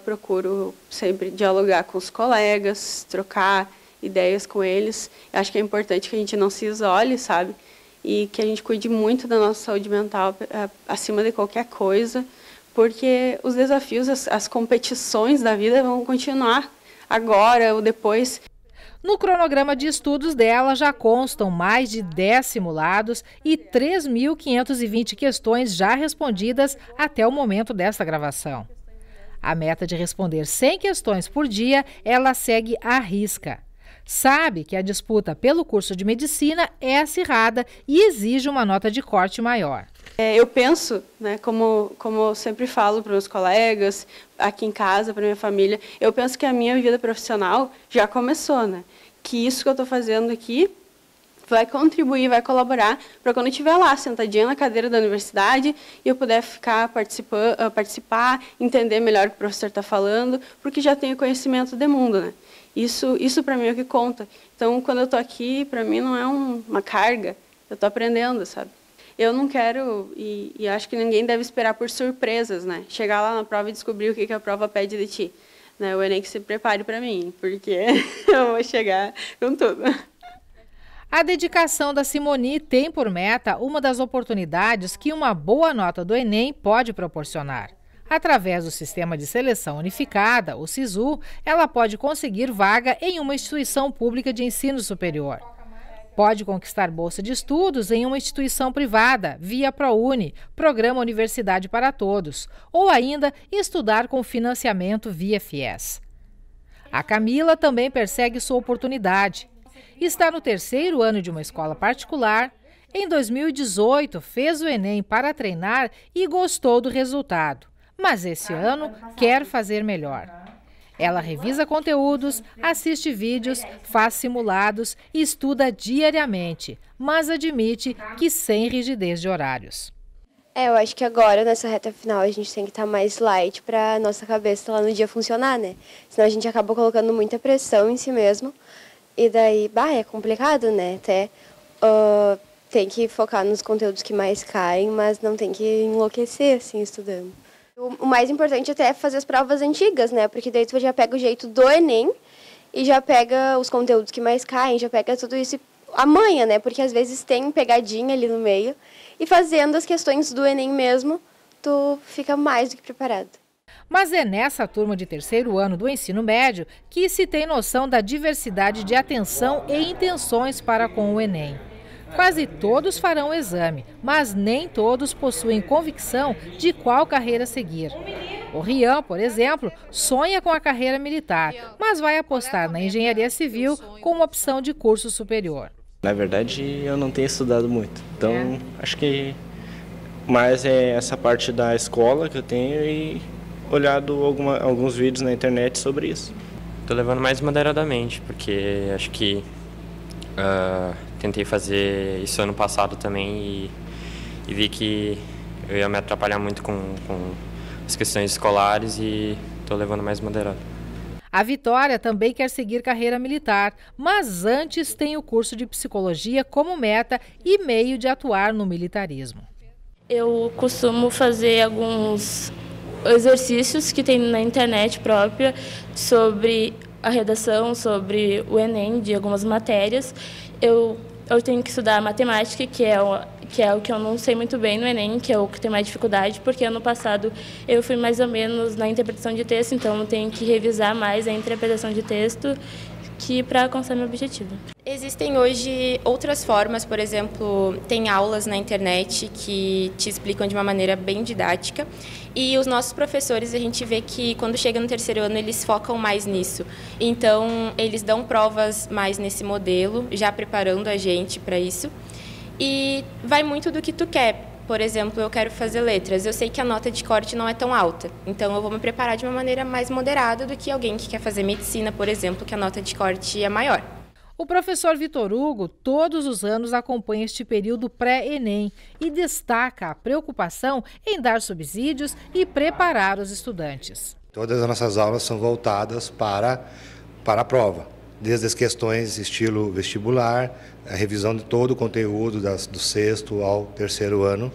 procuro sempre dialogar com os colegas, trocar ideias com eles. Eu acho que é importante que a gente não se isole, sabe? E que a gente cuide muito da nossa saúde mental acima de qualquer coisa, porque os desafios, as competições da vida vão continuar agora ou depois. No cronograma de estudos dela já constam mais de 10 simulados e 3.520 questões já respondidas até o momento desta gravação. A meta de responder 100 questões por dia, ela segue à risca. Sabe que a disputa pelo curso de medicina é acirrada e exige uma nota de corte maior. Eu penso, né, como eu sempre falo para meus colegas, aqui em casa, para minha família, eu penso que a minha vida profissional já começou, né? Que isso que eu estou fazendo aqui vai contribuir, vai colaborar para quando eu estiver lá, sentadinha na cadeira da universidade, e eu puder ficar participar, entender melhor o que o professor está falando, porque já tenho conhecimento de mundo, né? Isso para mim é o que conta. Então, quando eu estou aqui, para mim não é uma carga, eu estou aprendendo, sabe? Eu não quero, e acho que ninguém deve esperar por surpresas, né? Chegar lá na prova e descobrir o que a prova pede de ti. Né? O Enem que se prepare para mim, porque eu vou chegar com tudo. A dedicação da Simoni tem por meta uma das oportunidades que uma boa nota do Enem pode proporcionar. Através do Sistema de Seleção Unificada, o SISU, ela pode conseguir vaga em uma instituição pública de ensino superior. Pode conquistar bolsa de estudos em uma instituição privada, via ProUni, Programa Universidade para Todos, ou ainda estudar com financiamento via FIES. A Camila também persegue sua oportunidade. Está no 3º ano de uma escola particular. Em 2018, fez o Enem para treinar e gostou do resultado. Mas esse ano quer fazer melhor. Ela revisa conteúdos, assiste vídeos, faz simulados e estuda diariamente, mas admite que sem rigidez de horários. Eu acho que agora, nessa reta final, a gente tem que estar mais light para a nossa cabeça lá no dia funcionar, né? Senão a gente acaba colocando muita pressão em si mesmo e daí, é complicado, né? Até tem que focar nos conteúdos que mais caem, mas não tem que enlouquecer, assim, estudando. O mais importante até é fazer as provas antigas, né? Porque daí tu já pega o jeito do Enem e já pega os conteúdos que mais caem, já pega tudo isso amanhã, né? Porque às vezes tem pegadinha ali no meio. E fazendo as questões do Enem mesmo, tu fica mais do que preparado. Mas é nessa turma de 3º ano do ensino médio que se tem noção da diversidade de atenção e intenções para com o Enem. Quase todos farão o exame, mas nem todos possuem convicção de qual carreira seguir. O Rian, por exemplo, sonha com a carreira militar, mas vai apostar na engenharia civil como opção de curso superior. Na verdade, eu não tenho estudado muito, então acho que mais é essa parte da escola que eu tenho e olhado alguns vídeos na internet sobre isso. Estou levando mais moderadamente, porque acho que tentei fazer isso ano passado também e vi que eu ia me atrapalhar muito com as questões escolares e estou levando mais moderado. A Vitória também quer seguir carreira militar, mas antes tem o curso de psicologia como meta e meio de atuar no militarismo. Eu costumo fazer alguns exercícios que tem na internet própria sobre a redação, sobre o Enem, de algumas matérias. Eu tenho que estudar matemática, que é o que eu não sei muito bem no Enem, que é o que tem mais dificuldade, porque ano passado eu fui mais ou menos na interpretação de texto, então eu tenho que revisar mais a interpretação de texto para alcançar meu objetivo. Existem hoje outras formas, por exemplo, tem aulas na internet que te explicam de uma maneira bem didática, e os nossos professores, a gente vê que quando chega no terceiro ano eles focam mais nisso. Então, eles dão provas mais nesse modelo, já preparando a gente para isso. E vai muito do que tu quer. Por exemplo, eu quero fazer letras. Eu sei que a nota de corte não é tão alta, então eu vou me preparar de uma maneira mais moderada do que alguém que quer fazer medicina, por exemplo, que a nota de corte é maior. O professor Vitor Hugo, todos os anos, acompanha este período pré-ENEM e destaca a preocupação em dar subsídios e preparar os estudantes. Todas as nossas aulas são voltadas para a prova, desde as questões estilo vestibular, a revisão de todo o conteúdo do sexto ao terceiro ano.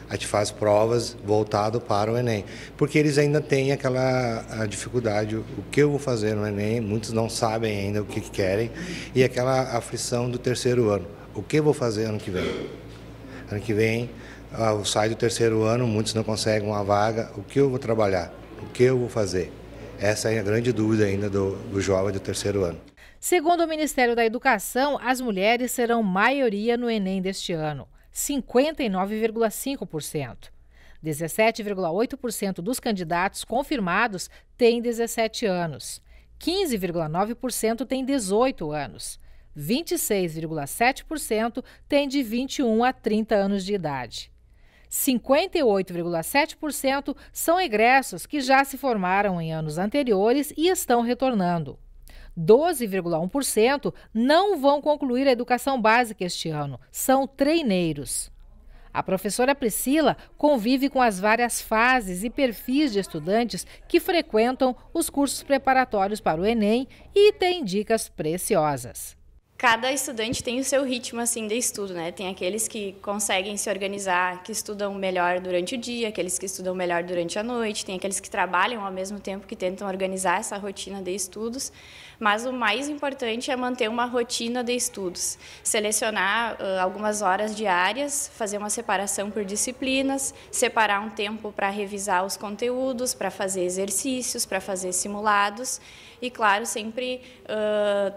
A gente faz provas voltado para o Enem, porque eles ainda têm aquela dificuldade, o que eu vou fazer no Enem, muitos não sabem ainda o que querem, e aquela aflição do terceiro ano, o que eu vou fazer ano que vem? Ano que vem, sai do terceiro ano, muitos não conseguem uma vaga, o que eu vou trabalhar? O que eu vou fazer? Essa é a grande dúvida ainda do jovem do terceiro ano. Segundo o Ministério da Educação, as mulheres serão maioria no Enem deste ano. 59,5%. 17,8% dos candidatos confirmados têm 17 anos. 15,9% têm 18 anos. 26,7% têm de 21 a 30 anos de idade. 58,7% são egressos que já se formaram em anos anteriores e estão retornando. 12,1% não vão concluir a educação básica este ano, são treineiros. A professora Priscila convive com as várias fases e perfis de estudantes que frequentam os cursos preparatórios para o Enem e tem dicas preciosas. Cada estudante tem o seu ritmo assim de estudo, né? Tem aqueles que conseguem se organizar, que estudam melhor durante o dia, aqueles que estudam melhor durante a noite, tem aqueles que trabalham ao mesmo tempo que tentam organizar essa rotina de estudos, mas o mais importante é manter uma rotina de estudos, selecionar algumas horas diárias, fazer uma separação por disciplinas, separar um tempo para revisar os conteúdos, para fazer exercícios, para fazer simulados e, claro, sempre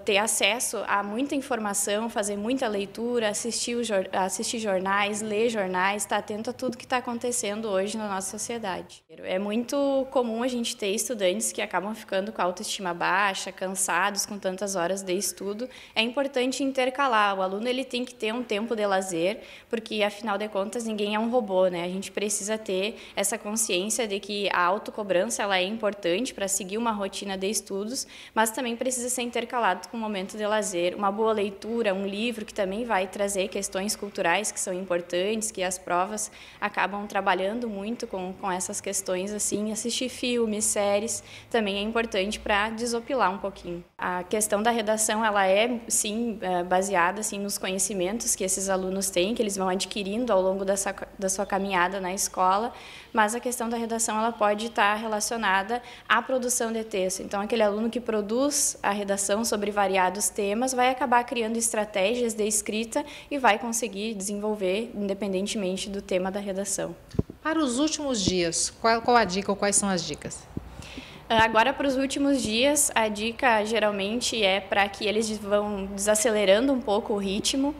ter acesso a muita informação, fazer muita leitura, assistir jornais, ler jornais, estar atento a tudo que está acontecendo hoje na nossa sociedade. É muito comum a gente ter estudantes que acabam ficando com a autoestima baixa, cansados com tantas horas de estudo. É importante intercalar. O aluno ele tem que ter um tempo de lazer, porque, afinal de contas, ninguém é um robô, né? A gente precisa ter essa consciência de que a autocobrança ela é importante para seguir uma rotina de estudos, mas também precisa ser intercalado com um momento de lazer, uma boa leitura, um livro que também vai trazer questões culturais que são importantes, que as provas acabam trabalhando muito com essas questões, assim, assistir filmes, séries, também é importante para desopilar um pouquinho. A questão da redação, ela é, sim, baseada assim, nos conhecimentos que esses alunos têm, que eles vão adquirindo ao longo da sua caminhada na escola, mas a questão da redação ela pode estar relacionada à produção de texto. Então, aquele aluno que produz a redação sobre variados temas vai acabar criando estratégias de escrita e vai conseguir desenvolver independentemente do tema da redação. Para os últimos dias, qual a dica ou quais são as dicas? Agora, para os últimos dias, a dica geralmente é para que eles vão desacelerando um pouco o ritmo,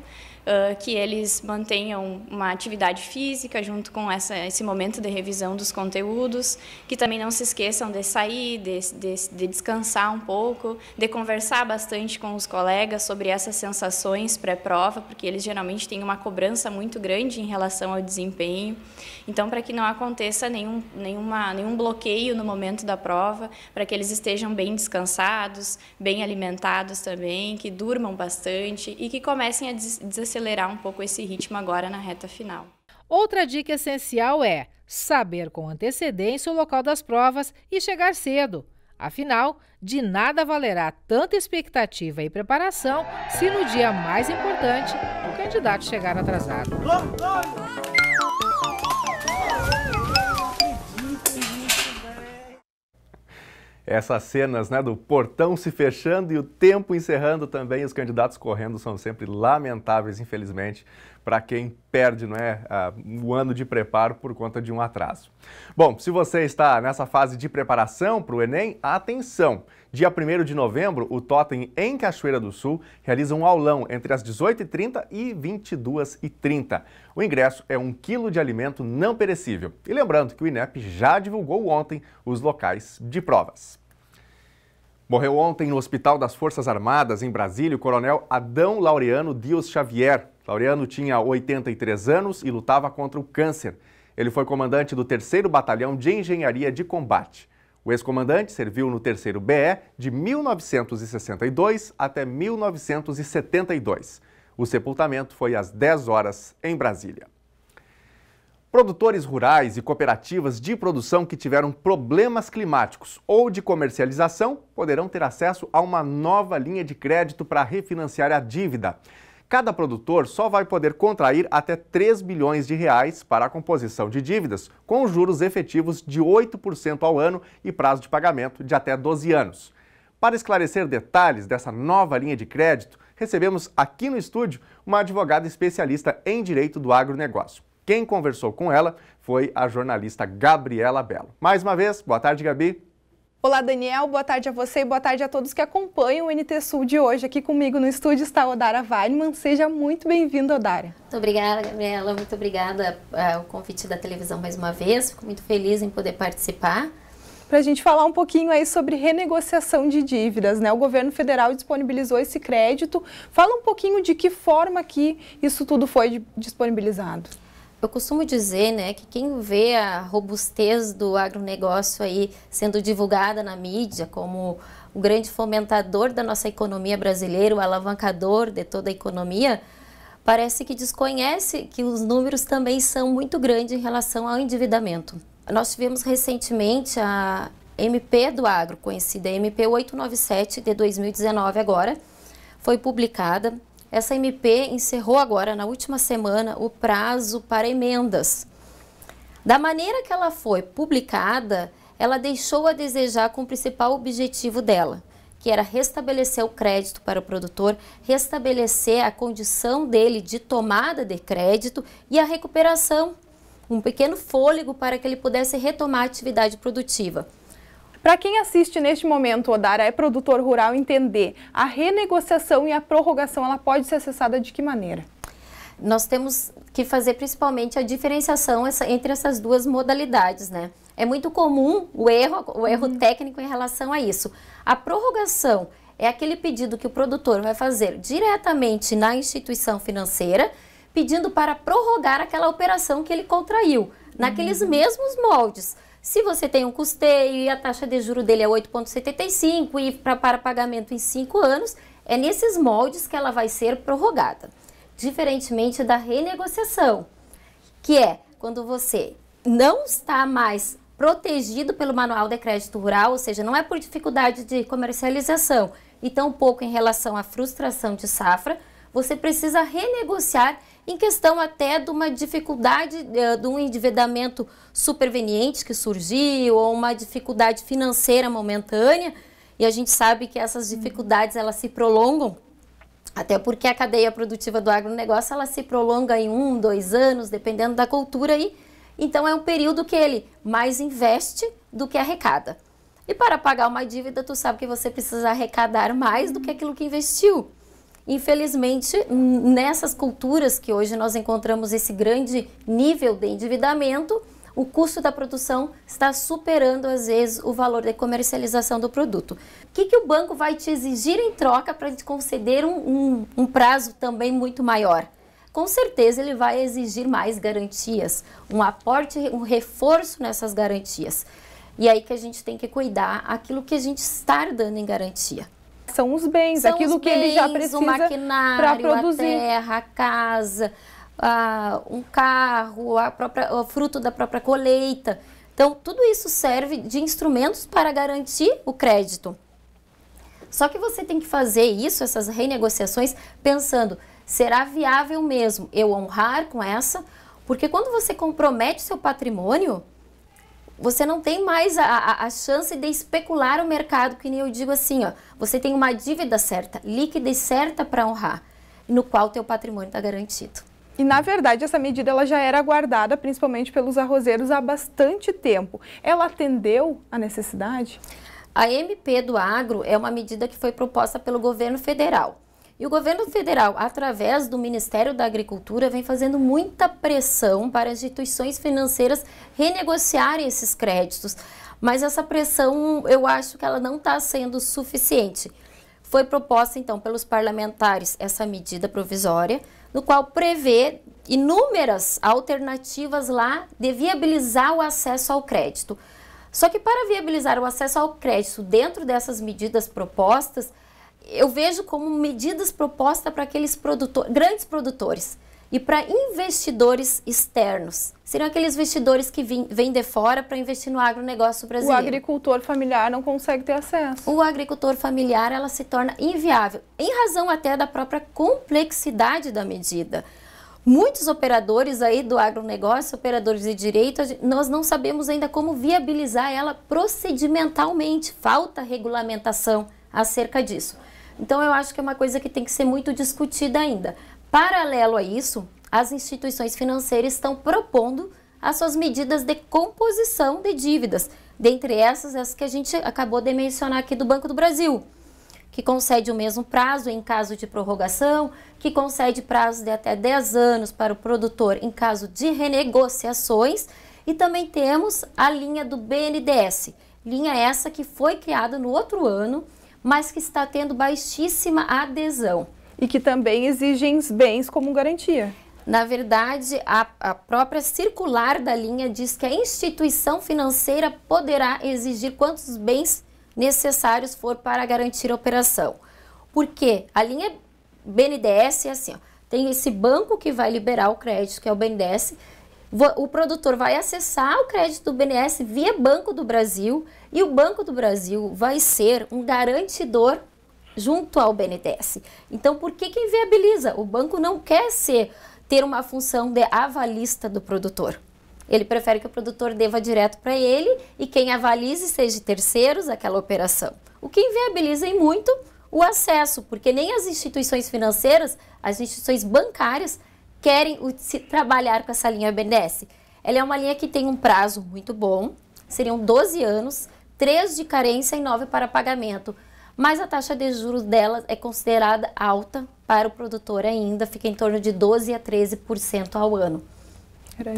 que eles mantenham uma atividade física junto com esse momento de revisão dos conteúdos, que também não se esqueçam de sair, de descansar um pouco, de conversar bastante com os colegas sobre essas sensações pré-prova, porque eles geralmente têm uma cobrança muito grande em relação ao desempenho. Então, para que não aconteça nenhum bloqueio no momento da prova, para que eles estejam bem descansados, bem alimentados também, que durmam bastante e que comecem a desacelerar um pouco esse ritmo agora na reta final. Outra dica essencial é saber com antecedência o local das provas e chegar cedo. Afinal, de nada valerá tanta expectativa e preparação se no dia mais importante o candidato chegar atrasado. Essas cenas, né, do portão se fechando e o tempo encerrando também, os candidatos correndo, são sempre lamentáveis, infelizmente, para quem perde, não é, o ano de preparo por conta de um atraso. Bom, se você está nessa fase de preparação para o Enem, atenção! Dia 1º de novembro, o Totem em Cachoeira do Sul realiza um aulão entre as 18h30 e 22h30. O ingresso é 1 quilo de alimento não perecível. E lembrando que o INEP já divulgou ontem os locais de provas. Morreu ontem no Hospital das Forças Armadas, em Brasília, o coronel Adão Laureano Dias Xavier. Laureano tinha 83 anos e lutava contra o câncer. Ele foi comandante do 3º Batalhão de Engenharia de Combate. O ex-comandante serviu no 3º BE de 1962 até 1972. O sepultamento foi às 10 horas em Brasília. Produtores rurais e cooperativas de produção que tiveram problemas climáticos ou de comercialização poderão ter acesso a uma nova linha de crédito para refinanciar a dívida. Cada produtor só vai poder contrair até 3 bilhões de reais para a composição de dívidas, com juros efetivos de 8% ao ano e prazo de pagamento de até 12 anos. Para esclarecer detalhes dessa nova linha de crédito, recebemos aqui no estúdio uma advogada especialista em direito do agronegócio. Quem conversou com ela foi a jornalista Gabriela Belo. Mais uma vez, boa tarde, Gabi. Olá, Daniel. Boa tarde a você e boa tarde a todos que acompanham o NT Sul de hoje. Aqui comigo no estúdio está a Odara Weinmann. Seja muito bem-vinda, Odara. Muito obrigada, Gabriela. Muito obrigada ao convite da televisão mais uma vez. Fico muito feliz em poder participar. Para a gente falar um pouquinho aí sobre renegociação de dívidas, né? O governo federal disponibilizou esse crédito. Fala um pouquinho de que forma que isso tudo foi disponibilizado. Eu costumo dizer, né, que quem vê a robustez do agronegócio aí sendo divulgada na mídia como o grande fomentador da nossa economia brasileira, o alavancador de toda a economia, parece que desconhece que os números também são muito grandes em relação ao endividamento. Nós tivemos recentemente a MP do Agro, conhecida MP 897 de 2019 agora, foi publicada. Essa MP encerrou agora, na última semana, o prazo para emendas. Da maneira que ela foi publicada, ela deixou a desejar com o principal objetivo dela, que era restabelecer o crédito para o produtor, restabelecer a condição dele de tomada de crédito e a recuperação, um pequeno fôlego para que ele pudesse retomar a atividade produtiva. Para quem assiste neste momento, Odara, é produtor rural, entender a renegociação e a prorrogação, ela pode ser acessada de que maneira? Nós temos que fazer principalmente a diferenciação entre essas duas modalidades, né? É muito comum o erro técnico em relação a isso. A prorrogação é aquele pedido que o produtor vai fazer diretamente na instituição financeira, pedindo para prorrogar aquela operação que ele contraiu, naqueles mesmos moldes. Se você tem um custeio e a taxa de juros dele é 8,75 e para pagamento em 5 anos, é nesses moldes que ela vai ser prorrogada. Diferentemente da renegociação, que é quando você não está mais protegido pelo Manual de Crédito Rural, ou seja, não é por dificuldade de comercialização e tampouco em relação à frustração de safra, você precisa renegociar em questão até de uma dificuldade, de um endividamento superveniente que surgiu, ou uma dificuldade financeira momentânea, e a gente sabe que essas dificuldades elas se prolongam, até porque a cadeia produtiva do agronegócio ela se prolonga em 1, 2 anos, dependendo da cultura aí, então é um período que ele mais investe do que arrecada. E para pagar uma dívida, tu sabe que você precisa arrecadar mais do que aquilo que investiu. Infelizmente, nessas culturas que hoje nós encontramos esse grande nível de endividamento, o custo da produção está superando, às vezes, o valor de comercialização do produto. O que o banco vai te exigir em troca para te conceder um prazo também muito maior? Com certeza ele vai exigir mais garantias, um aporte, um reforço nessas garantias. E aí que a gente tem que cuidar aquilo que a gente está dando em garantia. São os bens, são aquilo que ele já precisa para produzir. A terra, a casa, um carro, o fruto da própria colheita. Então, tudo isso serve de instrumentos para garantir o crédito. Só que você tem que fazer isso, essas renegociações, pensando, será viável mesmo eu honrar com essa? Porque quando você compromete seu patrimônio, você não tem mais a chance de especular o mercado, que nem eu digo assim, ó, você tem uma dívida certa, líquida e certa para honrar, no qual o teu patrimônio está garantido. E, na verdade, essa medida ela já era aguardada, principalmente pelos arrozeiros, há bastante tempo. Ela atendeu à necessidade? A MP do Agro é uma medida que foi proposta pelo governo federal. E o governo federal, através do Ministério da Agricultura, vem fazendo muita pressão para as instituições financeiras renegociarem esses créditos. Mas essa pressão, eu acho que ela não está sendo suficiente. Foi proposta, então, pelos parlamentares essa medida provisória, no qual prevê inúmeras alternativas lá de viabilizar o acesso ao crédito. Só que para viabilizar o acesso ao crédito dentro dessas medidas propostas, eu vejo como medidas propostas para aqueles grandes produtores e para investidores externos. Seriam aqueles investidores que vêm de fora para investir no agronegócio brasileiro. O agricultor familiar não consegue ter acesso. O agricultor familiar, ela se torna inviável, em razão até da própria complexidade da medida. Muitos operadores aí do agronegócio, operadores de direito, nós não sabemos ainda como viabilizar ela procedimentalmente. Falta regulamentação acerca disso. Então, eu acho que é uma coisa que tem que ser muito discutida ainda. Paralelo a isso, as instituições financeiras estão propondo as suas medidas de composição de dívidas. Dentre essas, as que a gente acabou de mencionar aqui do Banco do Brasil, que concede o mesmo prazo em caso de prorrogação, que concede prazo de até 10 anos para o produtor em caso de renegociações, e também temos a linha do BNDES, linha essa que foi criada no outro ano, mas que está tendo baixíssima adesão. E que também exigem bens como garantia. Na verdade, a própria circular da linha diz que a instituição financeira poderá exigir quantos bens necessários for para garantir a operação. Porque a linha BNDES é assim, ó, tem esse banco que vai liberar o crédito, que é o BNDES, o produtor vai acessar o crédito do BNDES via Banco do Brasil, e o Banco do Brasil vai ser um garantidor junto ao BNDES. Então, por que inviabiliza? O banco não quer ter uma função de avalista do produtor. Ele prefere que o produtor deva direto para ele e quem avalize seja terceiros aquela operação. O que inviabiliza em muito o acesso, porque nem as instituições financeiras, as instituições bancárias querem trabalhar com essa linha BNDES. Ela é uma linha que tem um prazo muito bom, seriam 12 anos, 3 de carência e 9 para pagamento. Mas a taxa de juros dela é considerada alta para o produtor ainda, fica em torno de 12% a 13% ao ano. Era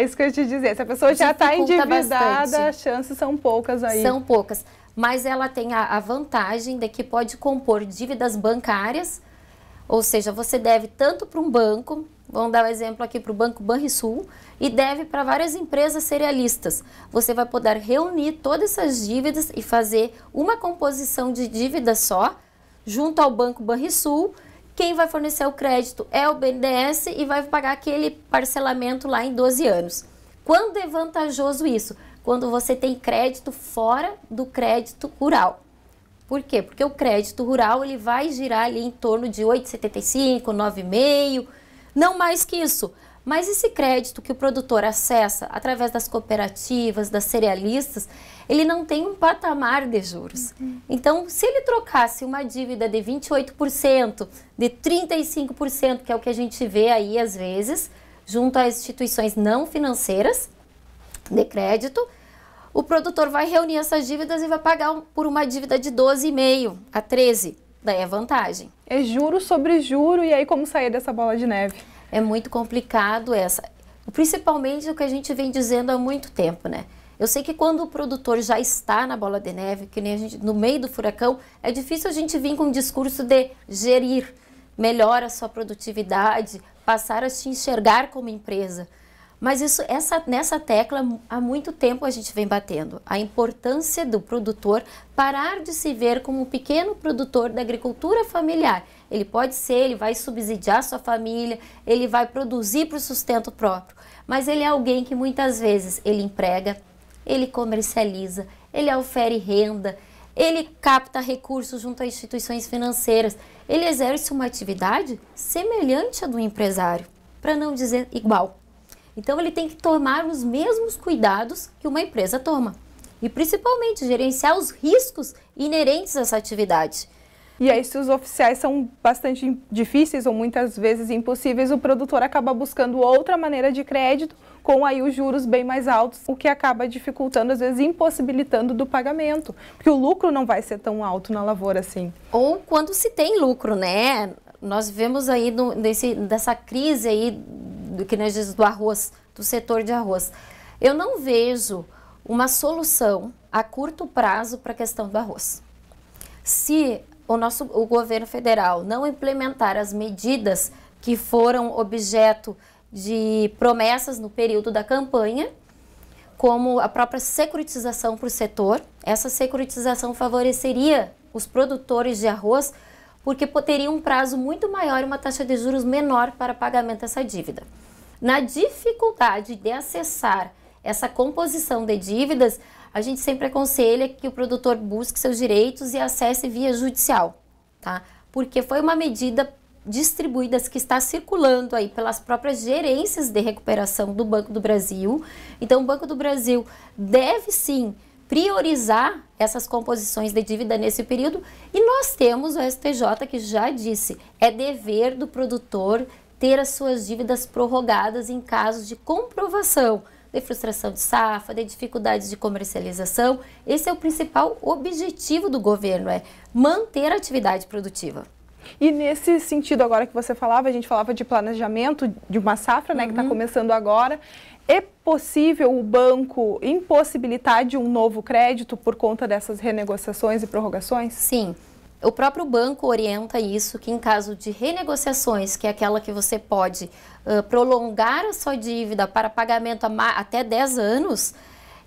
isso que eu ia te dizer. Se a pessoa já está endividada, as chances são poucas aí. São poucas, mas ela tem a vantagem de que pode compor dívidas bancárias, ou seja, você deve tanto para um banco, vamos dar um exemplo aqui para o Banco Banrisul, e deve para várias empresas cerealistas. Você vai poder reunir todas essas dívidas e fazer uma composição de dívida só, junto ao Banco Banrisul. Quem vai fornecer o crédito é o BNDES e vai pagar aquele parcelamento lá em 12 anos. Quando é vantajoso isso? Quando você tem crédito fora do crédito rural. Por quê? Porque o crédito rural ele vai girar ali em torno de 8,75, 9,5, não mais que isso. Mas esse crédito que o produtor acessa através das cooperativas, das cerealistas, ele não tem um patamar de juros. Então, se ele trocasse uma dívida de 28%, de 35%, que é o que a gente vê aí às vezes, junto às instituições não financeiras de crédito, o produtor vai reunir essas dívidas e vai pagar por uma dívida de 12,5% a 13%. Daí é vantagem. É juro sobre juro, e aí como sair dessa bola de neve? É muito complicado principalmente o que a gente vem dizendo há muito tempo, né? Eu sei que quando o produtor já está na bola de neve, que nem a gente, no meio do furacão, é difícil a gente vir com um discurso de gerir melhor a sua produtividade, passar a se enxergar como empresa. Mas nessa tecla, há muito tempo a gente vem batendo. A importância do produtor parar de se ver como um pequeno produtor da agricultura familiar. Ele vai subsidiar sua família, ele vai produzir para o sustento próprio. Mas ele é alguém que muitas vezes ele emprega, ele comercializa, ele ofere renda, ele capta recursos junto a instituições financeiras. Ele exerce uma atividade semelhante à do empresário, para não dizer igual. Então ele tem que tomar os mesmos cuidados que uma empresa toma. E principalmente gerenciar os riscos inerentes a essa atividade. E aí, se os oficiais são bastante difíceis ou muitas vezes impossíveis, o produtor acaba buscando outra maneira de crédito, com aí os juros bem mais altos, o que acaba dificultando, às vezes impossibilitando do pagamento, porque o lucro não vai ser tão alto na lavoura assim. Ou quando se tem lucro, né? Nós vivemos aí dessa crise aí do que nós dizemos do arroz, do setor de arroz. Eu não vejo uma solução a curto prazo para a questão do arroz. Se o governo federal não implementar as medidas que foram objeto de promessas no período da campanha, como a própria securitização para o setor, essa securitização favoreceria os produtores de arroz, porque teria um prazo muito maior e uma taxa de juros menor para pagamento dessa dívida. Na dificuldade de acessar essa composição de dívidas, a gente sempre aconselha que o produtor busque seus direitos e acesse via judicial, tá? Porque foi uma medida distribuída que está circulando aí pelas próprias gerências de recuperação do Banco do Brasil. Então, o Banco do Brasil deve sim priorizar essas composições de dívida nesse período, e nós temos o STJ que já disse, é dever do produtor ter as suas dívidas prorrogadas em casos de comprovação de frustração de safra, de dificuldades de comercialização. Esse é o principal objetivo do governo, é manter a atividade produtiva. E nesse sentido, agora que você falava, a gente falava de planejamento de uma safra, né, que está começando agora. É possível o banco impossibilitar de um novo crédito por conta dessas renegociações e prorrogações? Sim. O próprio banco orienta isso, que em caso de renegociações, que é aquela que você pode prolongar a sua dívida para pagamento até 10 anos,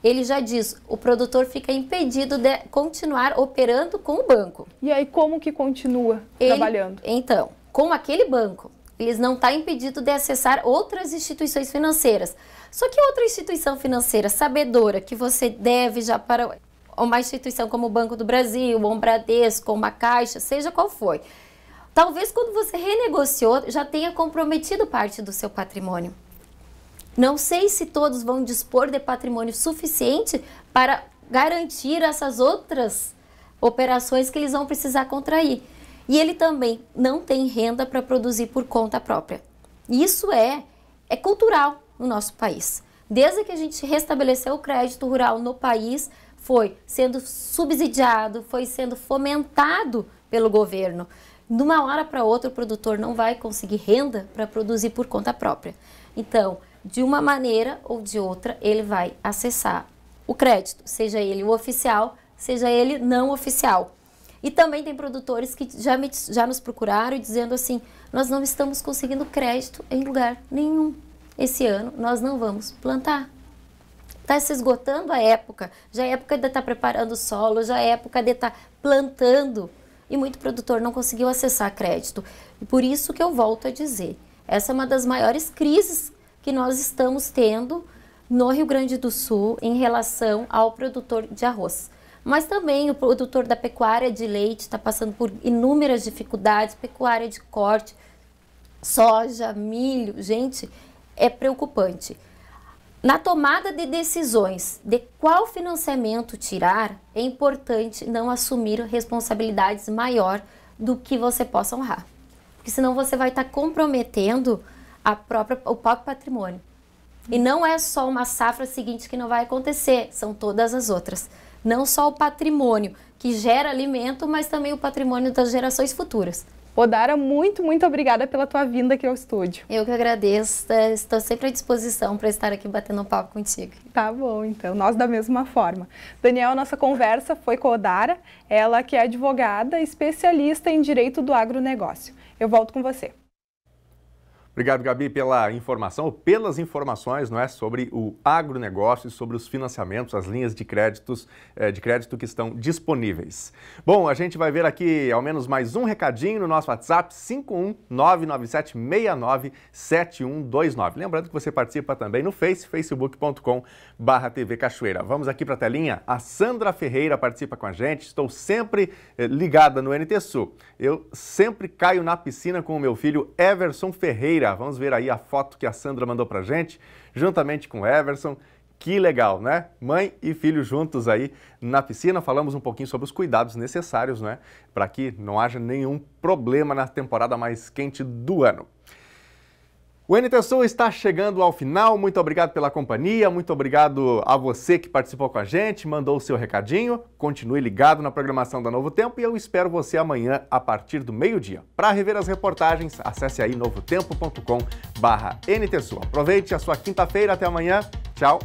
ele já diz, o produtor fica impedido de continuar operando com o banco. E aí como que continua trabalhando? Então, com aquele banco, eles não estão impedidos de acessar outras instituições financeiras. Só que outra instituição financeira sabedora que você deve já para uma instituição como o Banco do Brasil, ou um Bradesco, ou uma Caixa, seja qual for, talvez quando você renegociou já tenha comprometido parte do seu patrimônio. Não sei se todos vão dispor de patrimônio suficiente para garantir essas outras operações que eles vão precisar contrair. E ele também não tem renda para produzir por conta própria. Isso é cultural no nosso país. Desde que a gente restabeleceu o crédito rural no país, foi sendo subsidiado, foi sendo fomentado pelo governo. De uma hora para outra, o produtor não vai conseguir renda para produzir por conta própria. Então, de uma maneira ou de outra, ele vai acessar o crédito, seja ele o oficial, seja ele não oficial. E também tem produtores que já nos procuraram dizendo assim, nós não estamos conseguindo crédito em lugar nenhum. Esse ano nós não vamos plantar. Está se esgotando a época, já é época de estar preparando o solo, já é época de estar plantando. E muito produtor não conseguiu acessar crédito. E por isso que eu volto a dizer, essa é uma das maiores crises que nós estamos tendo no Rio Grande do Sul em relação ao produtor de arroz. Mas também o produtor da pecuária de leite está passando por inúmeras dificuldades, pecuária de corte, soja, milho, gente, é preocupante. Na tomada de decisões de qual financiamento tirar, é importante não assumir responsabilidades maior do que você possa honrar. Porque senão você vai estar comprometendo o próprio patrimônio. E não é só uma safra seguinte que não vai acontecer, são todas as outras. Não só o patrimônio que gera alimento, mas também o patrimônio das gerações futuras. Odara, muito obrigada pela tua vinda aqui ao estúdio. Eu que agradeço, estou sempre à disposição para estar aqui batendo um papo contigo. Tá bom, então, nós da mesma forma. Daniel, nossa conversa foi com a Odara, ela que é advogada, especialista em direito do agronegócio. Eu volto com você. Obrigado, Gabi, pela informação, ou pelas informações, não é, sobre o agronegócio e sobre os financiamentos, as linhas de crédito que estão disponíveis. Bom, a gente vai ver aqui ao menos mais um recadinho no nosso WhatsApp, 51997697129. Lembrando que você participa também no facebook.com/TV Cachoeira. Vamos aqui para a telinha, a Sandra Ferreira participa com a gente, estou sempre ligada no NT Sul. Eu sempre caio na piscina com o meu filho Everson Ferreira. família. Vamos ver aí a foto que a Sandra mandou pra gente, juntamente com o Everson. Que legal, né? Mãe e filho juntos aí na piscina. Falamos um pouquinho sobre os cuidados necessários, né? Para que não haja nenhum problema na temporada mais quente do ano. O NT Sul está chegando ao final. Muito obrigado pela companhia, muito obrigado a você que participou com a gente, mandou o seu recadinho. Continue ligado na programação da Novo Tempo e eu espero você amanhã a partir do meio-dia. Para rever as reportagens, acesse aí novotempo.com/NT Sul. Aproveite a sua quinta-feira. Até amanhã. Tchau.